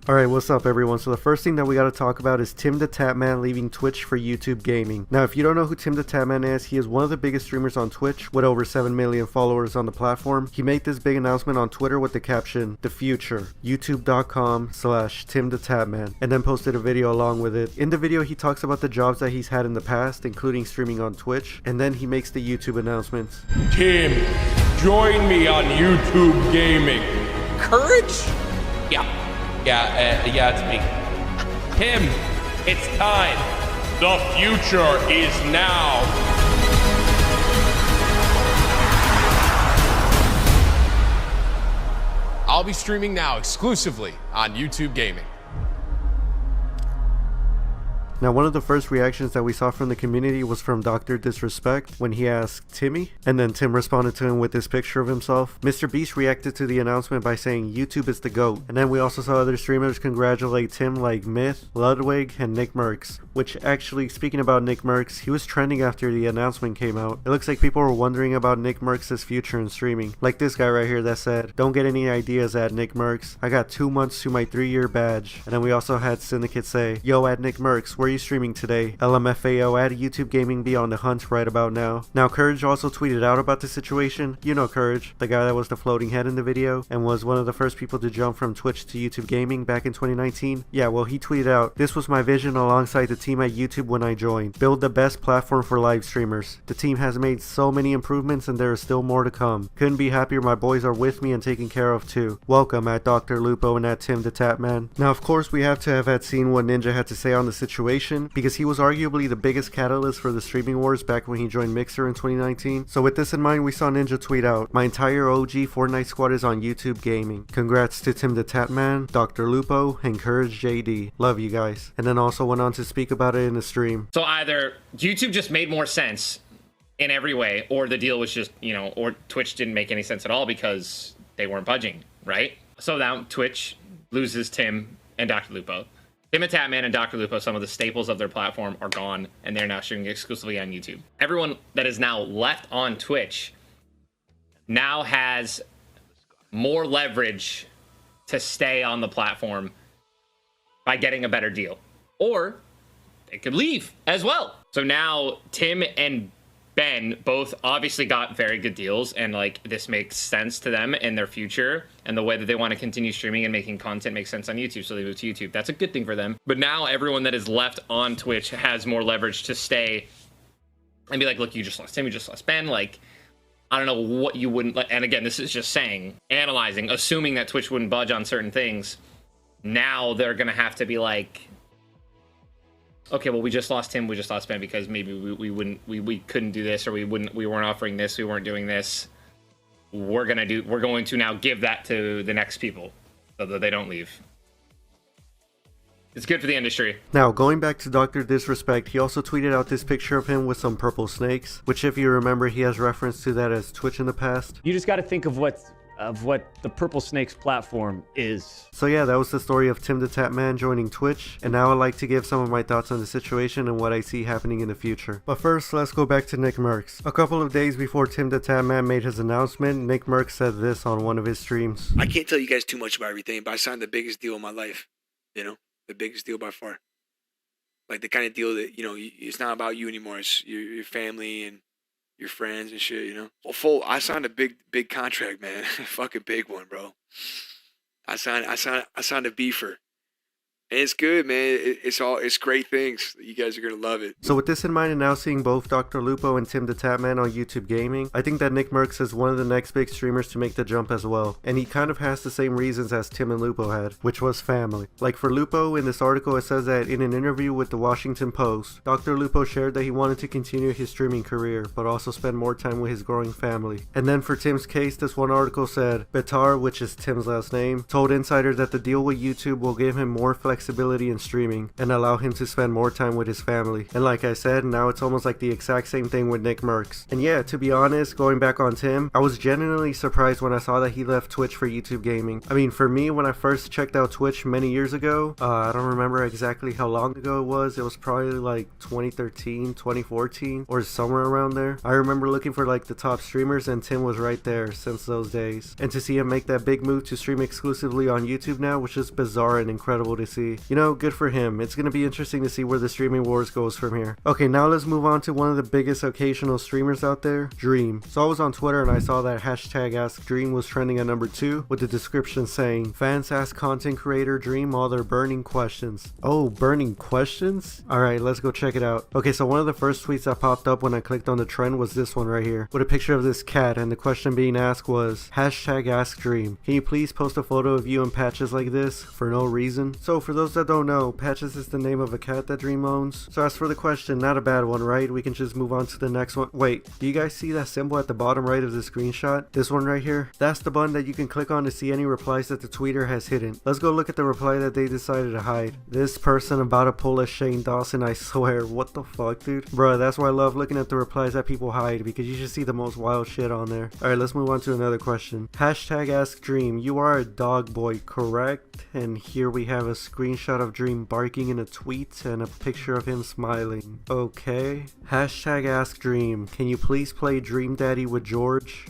Alright, what's up everyone? So the first thing that we gotta talk about is TimTheTatman leaving Twitch for YouTube gaming. Now if you don't know who TimTheTatman is, he is one of the biggest streamers on Twitch with over 7 million followers on the platform. He made this big announcement on Twitter with the caption, "The future, youtube.com/TimTheTatman," and then posted a video along with it. In the video he talks about the jobs that he's had in the past, including streaming on Twitch, and then he makes the YouTube announcements. Tim, join me on YouTube gaming. Courage? Yeah, it's me. Tim, it's time. The future is now. I'll be streaming now exclusively on YouTube Gaming. Now one of the first reactions that we saw from the community was from Dr. Disrespect when he asked Timmy, and then Tim responded to him with this picture of himself. Mr. Beast reacted to the announcement by saying YouTube is the GOAT, and then we also saw other streamers congratulate Tim like Myth, Ludwig, and Nick Merckx, which actually, speaking about Nick Merckx, he was trending after the announcement came out. It looks like people were wondering about Nick Merckx's future in streaming, like this guy right here that said, "Don't get any ideas at Nick Merckx, I got 2 months to my 3-year badge." And then we also had Syndicate say, "Yo at Nick Merckx, where are you streaming today? LMFAO at YouTube Gaming be on the hunt right about now." Now Courage also tweeted out about the situation. You know Courage, the guy that was the floating head in the video and was one of the first people to jump from Twitch to YouTube Gaming back in 2019. Yeah, well he tweeted out, "This was my vision alongside the team at YouTube when I joined. Build the best platform for live streamers. The team has made so many improvements and there is still more to come. Couldn't be happier my boys are with me and taken care of too. Welcome at Dr. Lupo and at TimTheTatman." Now of course we have to have had seen what Ninja had to say on the situation, because he was arguably the biggest catalyst for the streaming wars back when he joined Mixer in 2019. So with this in mind, we saw Ninja tweet out, "My entire OG Fortnite squad is on YouTube Gaming. Congrats to TimTheTatman, Dr. Lupo, and Courage JD. Love you guys." And then also went on to speak about it in the stream. So either YouTube just made more sense in every way, or the deal was just, or Twitch didn't make any sense at all because they weren't budging, right? So now Twitch loses Tim and Dr. Lupo. TimTheTatman and Dr. Lupo, some of the staples of their platform, are gone, and they're now streaming exclusively on YouTube. Everyone that is now left on Twitch now has more leverage to stay on the platform by getting a better deal. Or they could leave as well. So now Tim and Ben both obviously got very good deals, and like this makes sense to them in their future, and the way that they want to continue streaming and making content makes sense on YouTube, so they move to YouTube. That's a good thing for them. But now everyone that is left on Twitch has more leverage to stay and be like, "Look, you just lost Tim, you just lost Ben." Like, I don't know what you wouldn't let. And again, this is just saying, analyzing, assuming that Twitch wouldn't budge on certain things. Now they're gonna have to be like, okay, well, we just lost Tim, we just lost Ben because maybe we couldn't do this, or we weren't offering this, we weren't doing this. We're going to now give that to the next people so that they don't leave. It's good for the industry. Now, going back to Dr. Disrespect, he also tweeted out this picture of him with some purple snakes, which if you remember, he has reference to that as Twitch in the past. You just got to think of what the Purple Snakes platform is. So yeah, that was the story of TimTheTatman joining Twitch, and now I'd like to give some of my thoughts on the situation and what I see happening in the future. But first, let's go back to Nick Merckx. A couple of days before TimTheTatman made his announcement, Nick Merckx said this on one of his streams. "I can't tell you guys too much about everything, but I signed the biggest deal of my life. The biggest deal by far. Like the kind of deal that, it's not about you anymore. It's your family and your friends and shit, Well, I signed a big contract, man. Fucking big one, bro. I signed a beefer. And it's good, man. It's great things. You guys are gonna love it." So with this in mind, and now seeing both Dr. Lupo and TimTheTatman on YouTube Gaming, I think that Nick Merckx is one of the next big streamers to make the jump as well. And he kind of has the same reasons as Tim and Lupo had, which was family. Like for Lupo, in this article it says that in an interview with the Washington Post, Dr. Lupo shared that he wanted to continue his streaming career, but also spend more time with his growing family. And then for Tim's case, this one article said, Betar, which is Tim's last name, told Insider that the deal with YouTube will give him more flexibility flexibility in streaming and allow him to spend more time with his family. And like I said, now it's almost like the exact same thing with Nick Merckx. And yeah, to be honest, going back on Tim, I was genuinely surprised when I saw that he left Twitch for YouTube gaming. I mean, for me, when I first checked out Twitch many years ago, I don't remember exactly how long ago it was probably like 2013, 2014, or somewhere around there. I remember looking for like the top streamers, and Tim was right there since those days. And to see him make that big move to stream exclusively on YouTube now was just bizarre and incredible to see. You know, good for him. It's gonna be interesting to see where the streaming wars goes from here. Okay, now let's move on to one of the biggest occasional streamers out there, Dream. So I was on Twitter and I saw that hashtag AskDream was trending at number 2 with the description saying, "Fans ask content creator Dream all their burning questions." Oh, burning questions? Alright, let's go check it out. Okay, so one of the first tweets that popped up when I clicked on the trend was this one right here, with a picture of this cat, and the question being asked was, hashtag AskDream. Can you please post a photo of you in patches like this for no reason? So for those that don't know, Patches is the name of a cat that Dream owns. So as for the question, not a bad one, right? We can just move on to the next one. Wait, do you guys see that symbol at the bottom right of the screenshot? This one right here? That's the button that you can click on to see any replies that the tweeter has hidden. Let's go look at the reply that they decided to hide. This person about to pull a Shane Dawson, I swear. What the fuck, dude? Bruh, that's why I love looking at the replies that people hide, because you should see the most wild shit on there. Alright, let's move on to another question. Hashtag AskDream. You are a dog boy, correct? And here we have a screenshot of Dream barking in a tweet and a picture of him smiling. Okay. Hashtag AskDream. Can you please play Dream Daddy with George?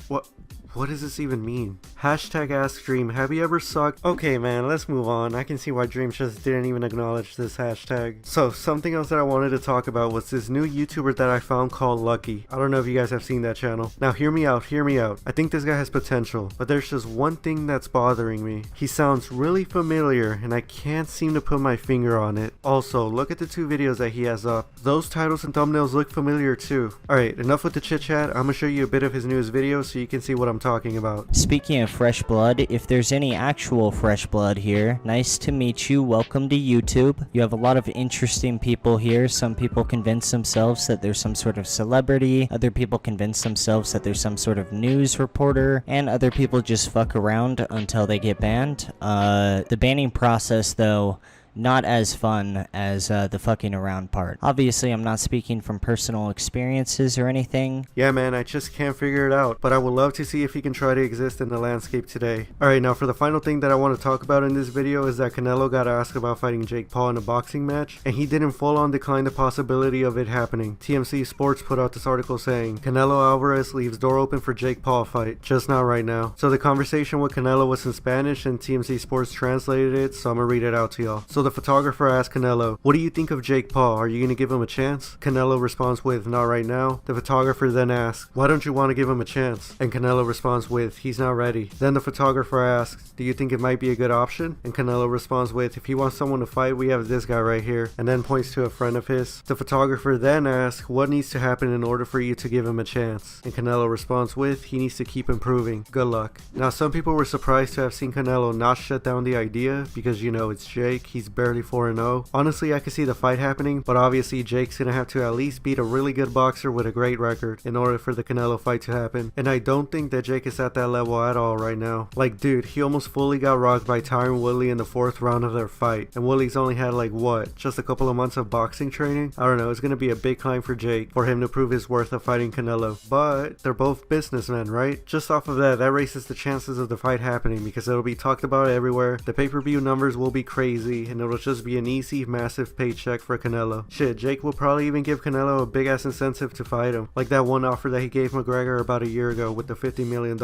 What does this even mean? Hashtag AskDream. Have you ever sucked? Okay, man, let's move on. I can see why Dream just didn't even acknowledge this hashtag. So, something else that I wanted to talk about was this new YouTuber that I found called Lucky. I don't know if you guys have seen that channel. Now, hear me out, hear me out. I think this guy has potential, but there's just one thing that's bothering me. He sounds really familiar, and I can't seem to put my finger on it. Also, look at the 2 videos that he has up. Those titles and thumbnails look familiar too. Alright, enough with the chit chat. I'm gonna show you a bit of his newest video so you can see what I'm talking about. Speaking of fresh blood, if there's any actual fresh blood here, nice to meet you. Welcome to YouTube. You have a lot of interesting people here. Some people convince themselves that there's some sort of celebrity. Other people convince themselves that there's some sort of news reporter. And other people just fuck around until they get banned. The banning process, though, not as fun as the fucking around part. Obviously, I'm not speaking from personal experiences or anything. Yeah, man, I just can't figure it out, but I would love to see if he can try to exist in the landscape today. Alright, now for the final thing that I want to talk about in this video is that Canelo got asked about fighting Jake Paul in a boxing match, and he didn't full on decline the possibility of it happening. TMZ Sports put out this article saying, Canelo Alvarez leaves door open for Jake Paul fight, just not right now. So the conversation with Canelo was in Spanish, and TMZ Sports translated it, so I'm gonna read it out to y'all. So the photographer asked Canelo, "What do you think of Jake Paul? Are you going to give him a chance?" Canelo responds with, "Not right now." The photographer then asks, "Why don't you want to give him a chance?" And Canelo responds with, "He's not ready." Then the photographer asks, "Do you think it might be a good option?" And Canelo responds with, "If he wants someone to fight, we have this guy right here," and then points to a friend of his. The photographer then asks, "What needs to happen in order for you to give him a chance?" And Canelo responds with, "He needs to keep improving. Good luck." Now, some people were surprised to have seen Canelo not shut down the idea because, you know, it's Jake. He's barely 4-0. Honestly, I could see the fight happening, but obviously Jake's gonna have to at least beat a really good boxer with a great record in order for the Canelo fight to happen. And I don't think that Jake is at that level at all right now. Like, dude, he almost fully got rocked by Tyron Woodley in the 4th round of their fight. And Woodley's only had like, what, just a couple of months of boxing training? I don't know, it's gonna be a big climb for Jake for him to prove his worth of fighting Canelo. But they're both businessmen, right? Just off of that raises the chances of the fight happening because it'll be talked about everywhere. The pay-per-view numbers will be crazy, and it'll just be an easy, massive paycheck for Canelo. Shit, Jake will probably even give Canelo a big ass incentive to fight him, like that one offer that he gave McGregor about a year ago with the $50 million.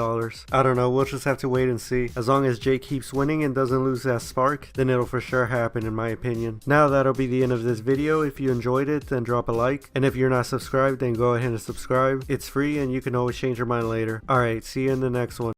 I don't know, we'll just have to wait and see. As long as Jake keeps winning and doesn't lose that spark, then it'll for sure happen in my opinion. Now that'll be the end of this video. If you enjoyed it, then drop a like, and if you're not subscribed, then go ahead and subscribe. It's free and you can always change your mind later. Alright, see you in the next one.